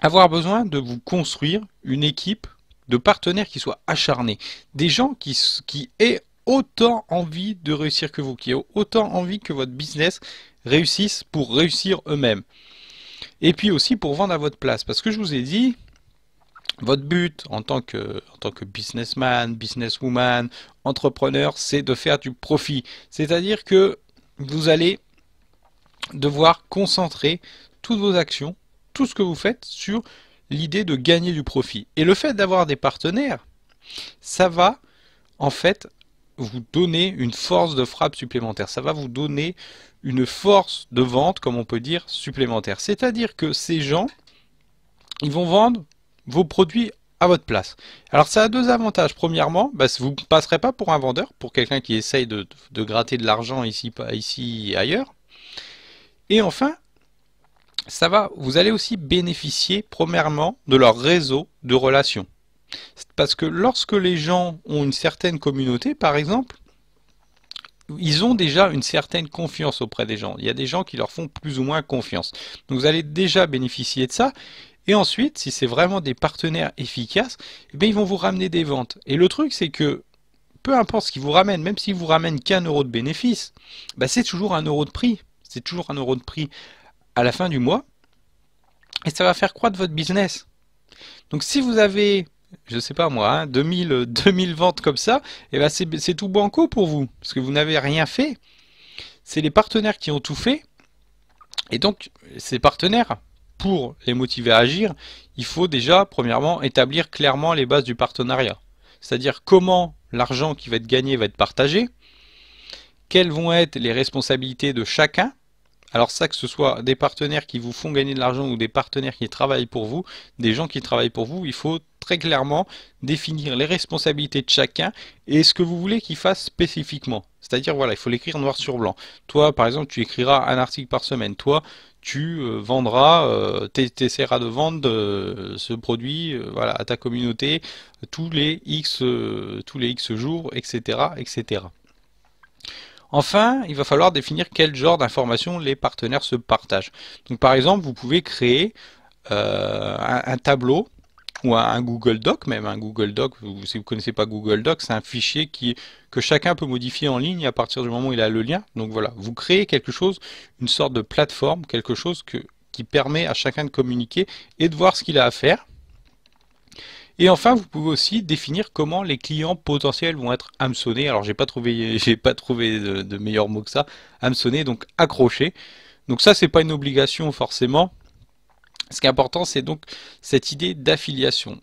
avoir besoin de vous construire une équipe de partenaires qui soient acharnés. Des gens qui aient autant envie de réussir que vous, qui aient autant envie que votre business réussisse pour réussir eux-mêmes. Et puis aussi pour vendre à votre place. Parce que je vous ai dit, votre but en tant que businessman, businesswoman, entrepreneur, c'est de faire du profit. C'est-à-dire que vous allez devoir concentrer toutes vos actions, tout ce que vous faites sur l'idée de gagner du profit. Et le fait d'avoir des partenaires, ça va en fait vous donner une force de frappe supplémentaire. Ça va vous donner une force de vente, comme on peut dire, supplémentaire. C'est-à-dire que ces gens, ils vont vendre vos produits à votre place. Alors ça a deux avantages. Premièrement, vous ne passerez pas pour un vendeur, pour quelqu'un qui essaye de gratter de l'argent ici et ailleurs. Et enfin, vous allez aussi bénéficier premièrement de leur réseau de relations. Parce que lorsque les gens ont une certaine communauté, par exemple, ils ont déjà une certaine confiance auprès des gens. Il y a des gens qui leur font plus ou moins confiance. Donc vous allez déjà bénéficier de ça. Et ensuite, si c'est vraiment des partenaires efficaces, eh bien, ils vont vous ramener des ventes. Et le truc, c'est que peu importe ce qu'ils vous ramènent, même s'ils vous ramènent qu'un euro de bénéfice, c'est toujours un euro de prix. C'est toujours un euro de prix à la fin du mois. Et ça va faire croître votre business. Donc si vous avez, je sais pas moi, 2000 ventes comme ça, c'est tout banco pour vous. Parce que vous n'avez rien fait. C'est les partenaires qui ont tout fait. Et donc, ces partenaires, pour les motiver à agir, il faut déjà, premièrement, établir clairement les bases du partenariat. C'est-à-dire comment l'argent qui va être gagné va être partagé, quelles vont être les responsabilités de chacun. Alors ça, que ce soit des partenaires qui vous font gagner de l'argent ou des partenaires qui travaillent pour vous, des gens qui travaillent pour vous, il faut très clairement définir les responsabilités de chacun et ce que vous voulez qu'ils fassent spécifiquement. C'est-à-dire, voilà, il faut l'écrire noir sur blanc. Toi, par exemple, tu écriras un article par semaine. Toi, tu essaieras de vendre ce produit voilà, à ta communauté tous les X jours, etc., etc. Enfin, il va falloir définir quel genre d'informations les partenaires se partagent. Donc, par exemple, vous pouvez créer un tableau ou un Google Doc, même un Google Doc. Si vous ne connaissez pas Google Doc, c'est un fichier que chacun peut modifier en ligne à partir du moment où il a le lien. Donc voilà, vous créez quelque chose, une sorte de plateforme, quelque chose qui permet à chacun de communiquer et de voir ce qu'il a à faire. Et enfin, vous pouvez aussi définir comment les clients potentiels vont être hameçonnés. Alors, j'ai pas trouvé de meilleur mot que ça. Hameçonnés, donc accrochés. Donc ça, c'est pas une obligation forcément. Ce qui est important, c'est donc cette idée d'affiliation.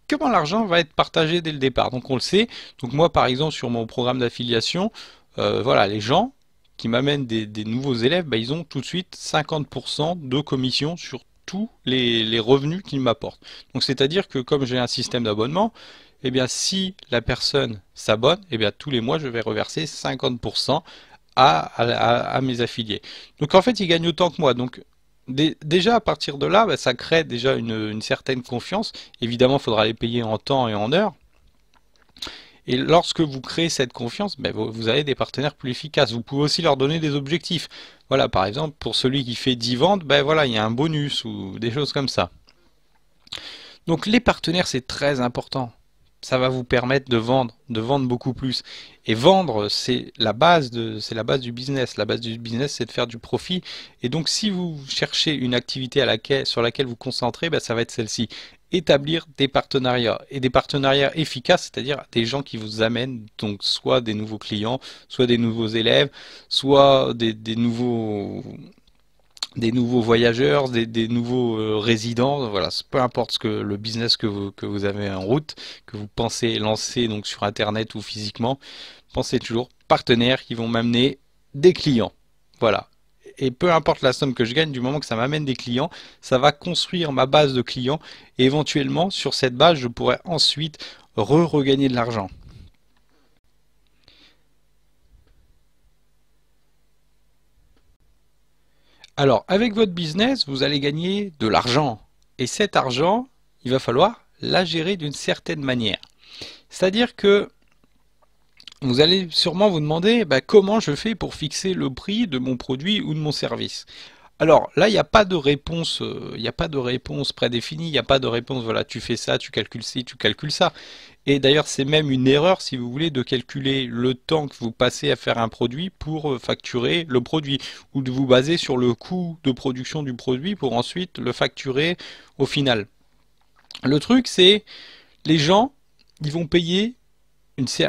Comment l'argent va être partagé dès le départ? Donc on le sait. Donc moi, par exemple, sur mon programme d'affiliation, voilà, les gens qui m'amènent des nouveaux élèves, bah, ils ont tout de suite 50% de commission sur tous les revenus qu'ils m'apportent. Donc c'est-à-dire que comme j'ai un système d'abonnement, eh bien si la personne s'abonne, eh bien tous les mois je vais reverser 50% à mes affiliés. Donc en fait ils gagnent autant que moi. Donc déjà à partir de là, bah, ça crée déjà une certaine confiance. Évidemment, il faudra les payer en temps et en heure. Et lorsque vous créez cette confiance, ben, vous avez des partenaires plus efficaces. Vous pouvez aussi leur donner des objectifs. Voilà, par exemple, pour celui qui fait 10 ventes, ben voilà, il y a un bonus ou des choses comme ça. Donc les partenaires, c'est très important. Ça va vous permettre de vendre beaucoup plus. Et vendre, c'est la base du business. La base du business, c'est de faire du profit. Et donc, si vous cherchez une activité sur laquelle vous concentrez, ben, ça va être celle-ci. Établir des partenariats et des partenariats efficaces, c'est-à-dire des gens qui vous amènent donc soit des nouveaux clients, soit des nouveaux élèves, soit des nouveaux voyageurs, des nouveaux résidents, voilà, peu importe le business que vous avez en route, que vous pensez lancer donc sur internet ou physiquement, pensez toujours partenaires qui vont m'amener des clients. Voilà. Et peu importe la somme que je gagne, du moment que ça m'amène des clients, ça va construire ma base de clients et éventuellement sur cette base, je pourrais ensuite regagner de l'argent. Alors, avec votre business, vous allez gagner de l'argent. Et cet argent, il va falloir la gérer d'une certaine manière. C'est-à-dire que vous allez sûrement vous demander bah, comment je fais pour fixer le prix de mon produit ou de mon service. Alors là, il n'y a pas de réponse, il n'y a pas de réponse prédéfinie, il n'y a pas de réponse, voilà, tu fais ça, tu calcules ci, tu calcules ça. Et d'ailleurs, c'est même une erreur, si vous voulez, de calculer le temps que vous passez à faire un produit pour facturer le produit, ou de vous baser sur le coût de production du produit pour ensuite le facturer au final. Le truc, c'est les gens, ils vont payer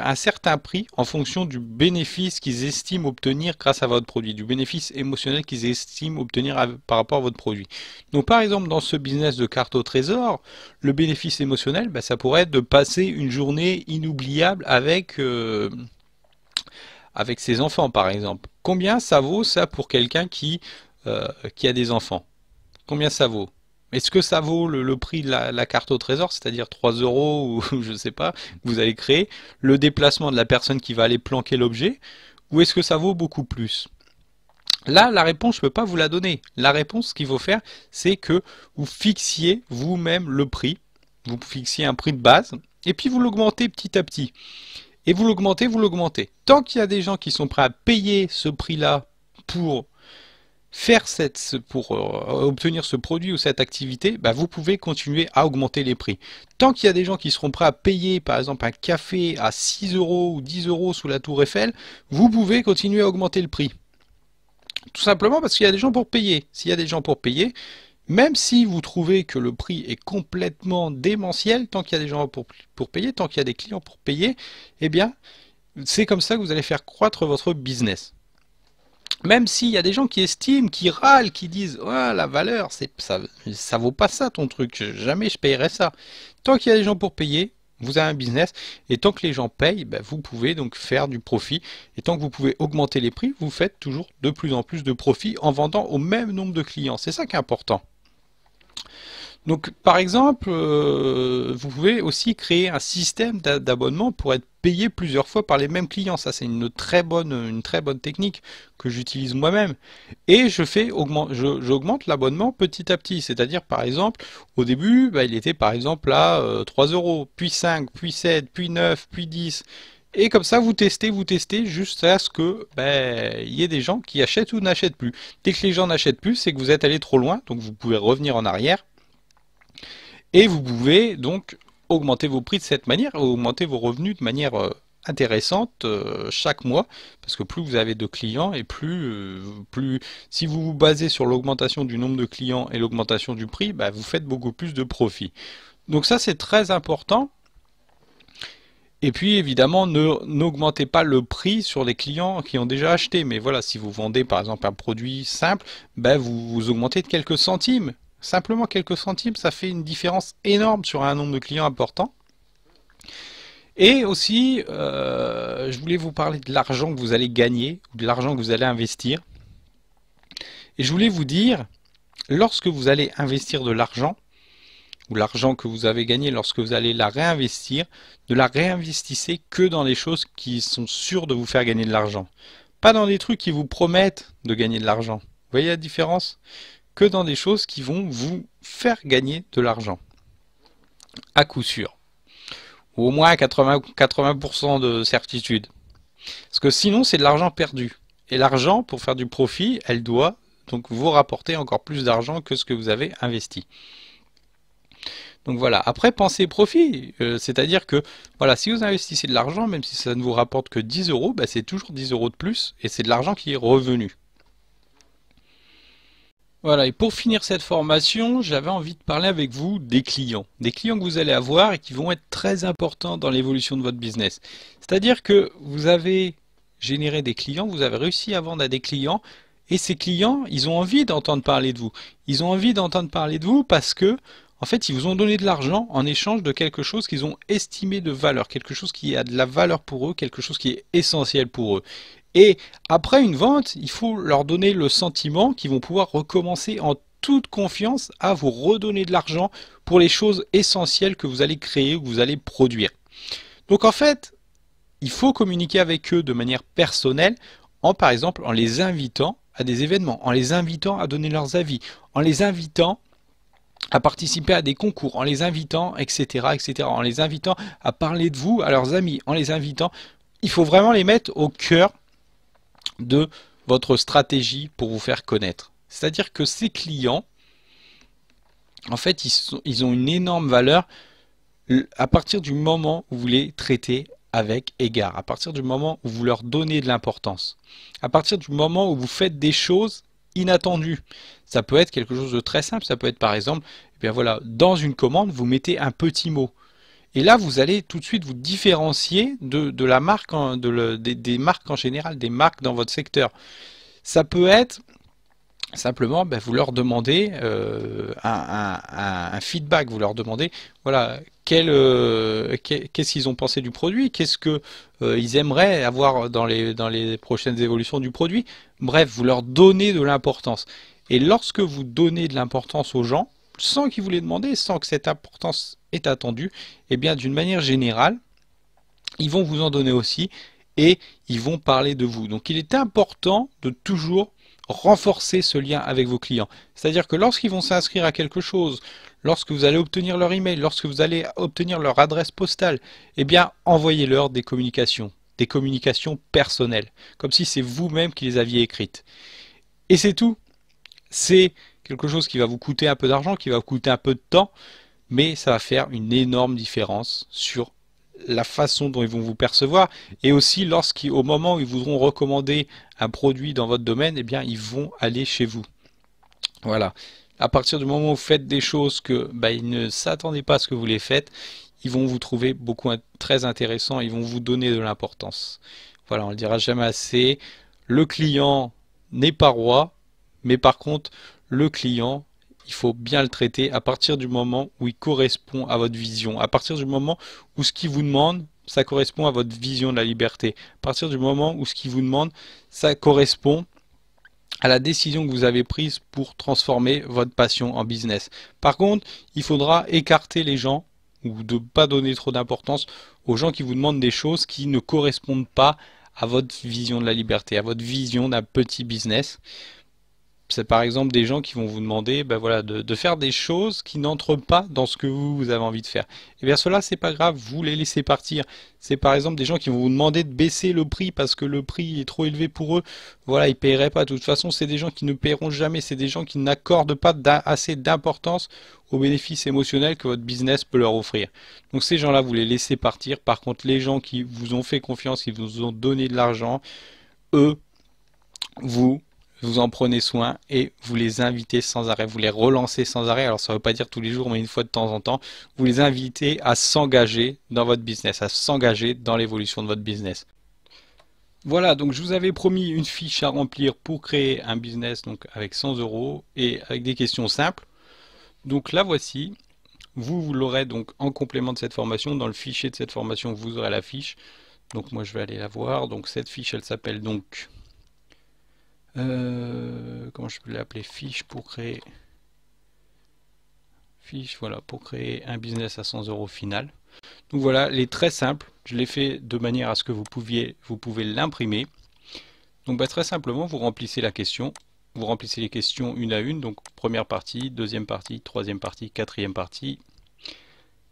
un certain prix en fonction du bénéfice qu'ils estiment obtenir grâce à votre produit, du bénéfice émotionnel qu'ils estiment obtenir par rapport à votre produit. Donc par exemple dans ce business de carte au trésor, le bénéfice émotionnel, bah, ça pourrait être de passer une journée inoubliable avec ses enfants par exemple. Combien ça vaut ça pour quelqu'un qui a des enfants? Combien ça vaut? Est-ce que ça vaut le prix de la carte au trésor, c'est-à-dire 3 euros ou je ne sais pas, que vous allez créer, le déplacement de la personne qui va aller planquer l'objet, ou est-ce que ça vaut beaucoup plus? Là, la réponse, je ne peux pas vous la donner. La réponse, ce qu'il faut faire, c'est que vous fixiez vous-même le prix, vous fixiez un prix de base, et puis vous l'augmentez petit à petit. Et vous l'augmentez, vous l'augmentez. Tant qu'il y a des gens qui sont prêts à payer ce prix-là pour pour obtenir ce produit ou cette activité, bah, vous pouvez continuer à augmenter les prix. Tant qu'il y a des gens qui seront prêts à payer par exemple un café à 6 euros ou 10 euros sous la tour Eiffel, vous pouvez continuer à augmenter le prix. Tout simplement parce qu'il y a des gens pour payer. S'il y a des gens pour payer, même si vous trouvez que le prix est complètement démentiel, tant qu'il y a des gens pour payer, tant qu'il y a des clients pour payer, eh bien, c'est comme ça que vous allez faire croître votre business. Même s'il y a des gens qui estiment, qui râlent, qui disent oh, la valeur, ça vaut pas ça ton truc, jamais je payerai ça. Tant qu'il y a des gens pour payer, vous avez un business, et tant que les gens payent, ben, vous pouvez donc faire du profit. Et tant que vous pouvez augmenter les prix, vous faites toujours de plus en plus de profit en vendant au même nombre de clients. C'est ça qui est important. Donc, par exemple, vous pouvez aussi créer un système d'abonnement pour être payé plusieurs fois par les mêmes clients. Ça, c'est une très bonne technique que j'utilise moi-même. Et j'augmente l'abonnement petit à petit. C'est-à-dire, par exemple, au début, bah, il était par exemple à 3 euros, puis 5, puis 7, puis 9, puis 10. Et comme ça, vous testez jusqu'à ce que il y ait des gens qui achètent ou n'achètent plus. Dès que les gens n'achètent plus, c'est que vous êtes allé trop loin, donc vous pouvez revenir en arrière. Et vous pouvez donc augmenter vos prix de cette manière, augmenter vos revenus de manière intéressante chaque mois, parce que plus vous avez de clients et plus si vous vous basez sur l'augmentation du nombre de clients et l'augmentation du prix, bah, vous faites beaucoup plus de profit. Donc ça, c'est très important. Et puis évidemment, n'augmentez pas le prix sur les clients qui ont déjà acheté. Mais voilà, si vous vendez par exemple un produit simple, ben vous augmentez de quelques centimes. Simplement quelques centimes, ça fait une différence énorme sur un nombre de clients important. Et aussi, je voulais vous parler de l'argent que vous allez gagner, ou de l'argent que vous allez investir. Et je voulais vous dire, lorsque vous allez investir de l'argent, ou l'argent que vous avez gagné lorsque vous allez la réinvestir, ne la réinvestissez que dans les choses qui sont sûres de vous faire gagner de l'argent. Pas dans des trucs qui vous promettent de gagner de l'argent. Vous voyez la différence? Que dans des choses qui vont vous faire gagner de l'argent. À coup sûr. Ou au moins 80% de certitude. Parce que sinon, c'est de l'argent perdu. Et l'argent, pour faire du profit, elle doit donc vous rapporter encore plus d'argent que ce que vous avez investi. Donc voilà, après pensez profit, c'est-à-dire que voilà, si vous investissez de l'argent, même si ça ne vous rapporte que 10 euros, bah, c'est toujours 10 euros de plus et c'est de l'argent qui est revenu. Voilà, et pour finir cette formation, j'avais envie de parler avec vous des clients que vous allez avoir et qui vont être très importants dans l'évolution de votre business. C'est-à-dire que vous avez généré des clients, vous avez réussi à vendre à des clients et ces clients, ils ont envie d'entendre parler de vous. Ils ont envie d'entendre parler de vous parce que en fait, ils vous ont donné de l'argent en échange de quelque chose qu'ils ont estimé de valeur, quelque chose qui a de la valeur pour eux, quelque chose qui est essentiel pour eux. Et après une vente, il faut leur donner le sentiment qu'ils vont pouvoir recommencer en toute confiance à vous redonner de l'argent pour les choses essentielles que vous allez créer ou que vous allez produire. Donc en fait, il faut communiquer avec eux de manière personnelle, par exemple en les invitant à des événements, en les invitant à donner leurs avis, en les invitant à participer à des concours, en les invitant, etc., etc., en les invitant à parler de vous à leurs amis, en les invitant. Il faut vraiment les mettre au cœur de votre stratégie pour vous faire connaître. C'est-à-dire que ces clients, en fait, ils ont une énorme valeur à partir du moment où vous les traitez avec égard, à partir du moment où vous leur donnez de l'importance, à partir du moment où vous faites des choses inattendues. Ça peut être quelque chose de très simple, ça peut être par exemple, eh bien voilà, dans une commande, vous mettez un petit mot. Et là, vous allez tout de suite vous différencier de la marque, des marques en général, des marques dans votre secteur. Ça peut être simplement, ben, vous leur demandez un feedback, vous leur demandez, voilà, qu'est-ce qu'ils ont pensé du produit, qu'est-ce que ils aimeraient avoir dans les prochaines évolutions du produit. Bref, vous leur donnez de l'importance. Et lorsque vous donnez de l'importance aux gens, sans qu'ils vous les demandent, sans que cette importance est attendue, eh bien d'une manière générale, ils vont vous en donner aussi et ils vont parler de vous. Donc il est important de toujours renforcer ce lien avec vos clients. C'est-à-dire que lorsqu'ils vont s'inscrire à quelque chose, lorsque vous allez obtenir leur email, lorsque vous allez obtenir leur adresse postale, eh bien envoyez-leur des communications personnelles, comme si c'est vous-même qui les aviez écrites. Et c'est tout. C'est quelque chose qui va vous coûter un peu d'argent, qui va vous coûter un peu de temps, mais ça va faire une énorme différence sur la façon dont ils vont vous percevoir et aussi au moment où ils voudront recommander un produit dans votre domaine, eh bien ils vont aller chez vous. Voilà. À partir du moment où vous faites des choses que ils ne s'attendaient pas à ce que vous les faites, ils vont vous trouver très intéressant, ils vont vous donner de l'importance. Voilà, on le dira jamais assez. Le client n'est pas roi, mais par contre, le client, il faut bien le traiter à partir du moment où il correspond à votre vision, à partir du moment où ce qu'il vous demande, ça correspond à votre vision de la liberté, à partir du moment où ce qu'il vous demande, ça correspond à la décision que vous avez prise pour transformer votre passion en business. Par contre, il faudra écarter les gens ou de ne pas donner trop d'importance aux gens qui vous demandent des choses qui ne correspondent pas à votre vision de la liberté, à votre vision d'un petit business. C'est par exemple des gens qui vont vous demander voilà, de faire des choses qui n'entrent pas dans ce que vous avez envie de faire. Et bien cela, c'est pas grave, vous les laissez partir. C'est par exemple des gens qui vont vous demander de baisser le prix parce que le prix est trop élevé pour eux. Voilà, ils ne paieraient pas. De toute façon, c'est des gens qui ne paieront jamais. C'est des gens qui n'accordent pas assez d'importance aux bénéfices émotionnels que votre business peut leur offrir. Donc ces gens-là, vous les laissez partir. Par contre, les gens qui vous ont fait confiance, qui vous ont donné de l'argent, eux, vous vous en prenez soin et vous les invitez sans arrêt, vous les relancez sans arrêt. Alors ça ne veut pas dire tous les jours, mais une fois de temps en temps, vous les invitez à s'engager dans votre business, à s'engager dans l'évolution de votre business. Voilà, donc je vous avais promis une fiche à remplir pour créer un business donc avec 100 euros et avec des questions simples. Donc la voici. Vous l'aurez donc en complément de cette formation. Dans le fichier de cette formation, vous aurez la fiche. Donc moi je vais aller la voir. Donc cette fiche, elle s'appelle donc comment je peux l'appeler, fiche pour créer voilà, pour créer un business à 100 euros final. Donc voilà, elle est très simple. Je l'ai fait de manière à ce que vous pouvez l'imprimer. Donc très simplement, vous remplissez la question. Vous remplissez les questions une à une. Donc première partie, deuxième partie, troisième partie, quatrième partie.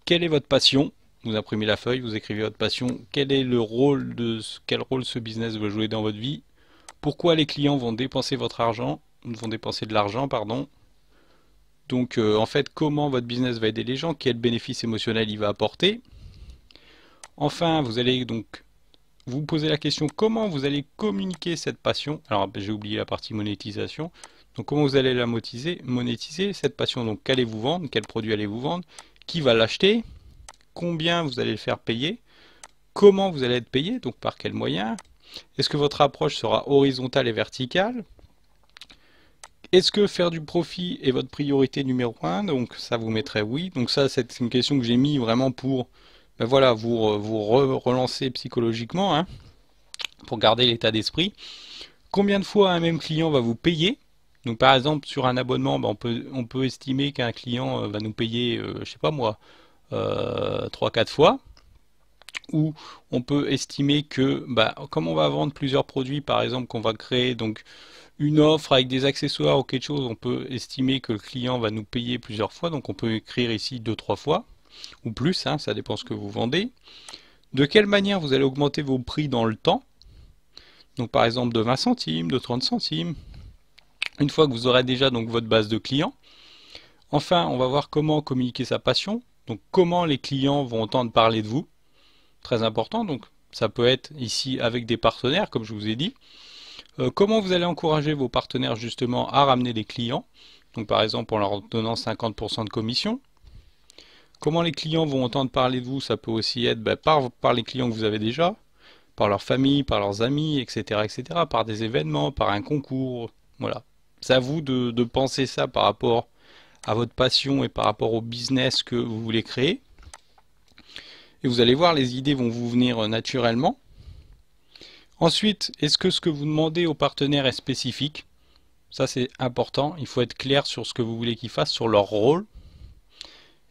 Quelle est votre passion? Vous imprimez la feuille, vous écrivez votre passion. Quel est le rôle quel rôle ce business va jouer dans votre vie? Pourquoi les clients vont dépenser votre argent, vont dépenser de l'argent, pardon. Donc en fait, comment votre business va aider les gens, quel bénéfice émotionnel il va apporter. Enfin, vous allez donc vous poser la question comment vous allez communiquer cette passion. Alors j'ai oublié la partie monétisation. Donc comment vous allez la monétiser cette passion. Donc qu'allez-vous vendre, quel produit allez-vous vendre, qui va l'acheter, combien vous allez le faire payer, comment vous allez être payé, donc par quels moyens. Est-ce que votre approche sera horizontale et verticale? Est-ce que faire du profit est votre priorité numéro 1? Donc ça vous mettrait oui. Donc ça c'est une question que j'ai mis vraiment pour voilà, vous relancer psychologiquement, hein, pour garder l'état d'esprit. Combien de fois un même client va vous payer? Donc par exemple sur un abonnement, on peut estimer qu'un client va nous payer, je sais pas moi, 3-4 fois. Ou on peut estimer que comme on va vendre plusieurs produits, par exemple qu'on va créer donc une offre avec des accessoires ou quelque chose, on peut estimer que le client va nous payer plusieurs fois. Donc on peut écrire ici 2-3 fois ou plus, hein, ça dépend ce que vous vendez. De quelle manière vous allez augmenter vos prix dans le temps? Donc par exemple de 20 centimes, de 30 centimes. Une fois que vous aurez déjà donc votre base de clients. Enfin, on va voir comment communiquer sa passion. Donc comment les clients vont entendre parler de vous. Très important, donc ça peut être ici avec des partenaires, comme je vous ai dit. Comment vous allez encourager vos partenaires justement à ramener des clients. Donc par exemple en leur donnant 50% de commission. Comment les clients vont entendre parler de vous, ça peut aussi être par les clients que vous avez déjà, par leur famille, par leurs amis, etc., etc., par des événements, par un concours. Voilà. C'est à vous de penser ça par rapport à votre passion et par rapport au business que vous voulez créer. Et vous allez voir, les idées vont vous venir naturellement. Ensuite, est-ce que ce que vous demandez aux partenaires est spécifique? Ça c'est important, il faut être clair sur ce que vous voulez qu'ils fassent, sur leur rôle.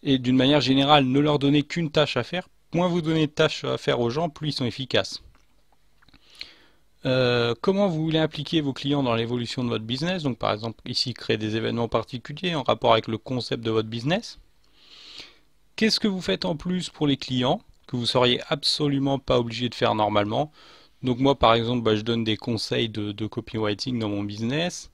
Et d'une manière générale, ne leur donnez qu'une tâche à faire. Moins vous donnez de tâches à faire aux gens, plus ils sont efficaces. Comment vous voulez impliquer vos clients dans l'évolution de votre business? Donc par exemple, ici, créer des événements particuliers en rapport avec le concept de votre business. Qu'est-ce que vous faites en plus pour les clients que vous seriez absolument pas obligé de faire normalement? Donc moi par exemple, je donne des conseils de copywriting dans mon business.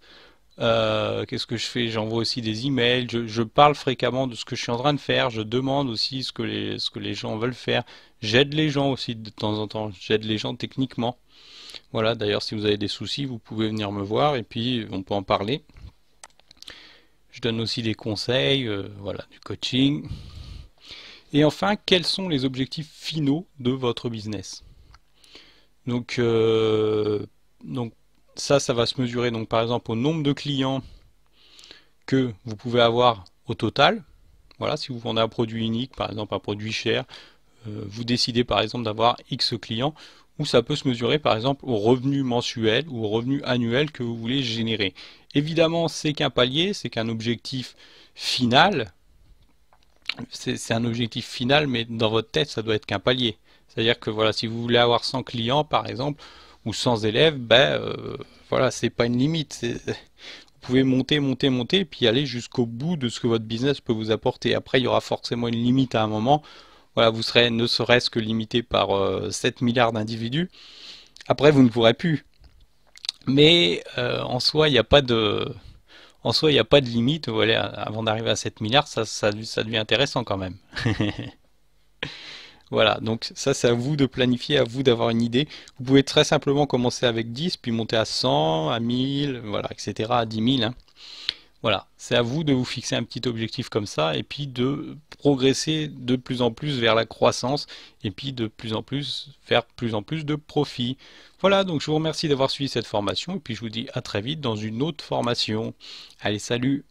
Qu'est-ce que je fais? J'envoie aussi des emails, je parle fréquemment de ce que je suis en train de faire, je demande aussi ce que les gens veulent faire. J'aide les gens aussi de temps en temps, j'aide les gens techniquement. Voilà, d'ailleurs si vous avez des soucis, vous pouvez venir me voir et puis on peut en parler. Je donne aussi des conseils, voilà, du coaching. Et enfin, quels sont les objectifs finaux de votre business? Donc ça va se mesurer donc par exemple au nombre de clients que vous pouvez avoir au total. Voilà, si vous vendez un produit unique, par exemple un produit cher, vous décidez par exemple d'avoir X clients, ou ça peut se mesurer par exemple au revenu mensuel ou au revenu annuel que vous voulez générer. Évidemment, c'est qu'un palier, c'est qu'un objectif final. C'est un objectif final, mais dans votre tête, ça doit être qu'un palier. C'est-à-dire que voilà, si vous voulez avoir 100 clients par exemple, ou 100 élèves, voilà, c'est pas une limite. Vous pouvez monter, monter, monter, puis aller jusqu'au bout de ce que votre business peut vous apporter. Après, il y aura forcément une limite à un moment. Voilà, vous serez ne serait-ce que limité par 7 milliards d'individus. Après, vous ne pourrez plus. Mais en soi, il n'y a pas de, limite. Voilà, avant d'arriver à 7 milliards, ça devient intéressant quand même. Voilà, donc ça c'est à vous de planifier, à vous d'avoir une idée. Vous pouvez très simplement commencer avec 10, puis monter à 100, à 1000, voilà, etc., à 10 000, hein. Voilà, c'est à vous de vous fixer un petit objectif comme ça, et puis de progresser de plus en plus vers la croissance, et puis de plus en plus faire plus en plus de profit. Voilà, donc je vous remercie d'avoir suivi cette formation, et puis je vous dis à très vite dans une autre formation. Allez, salut!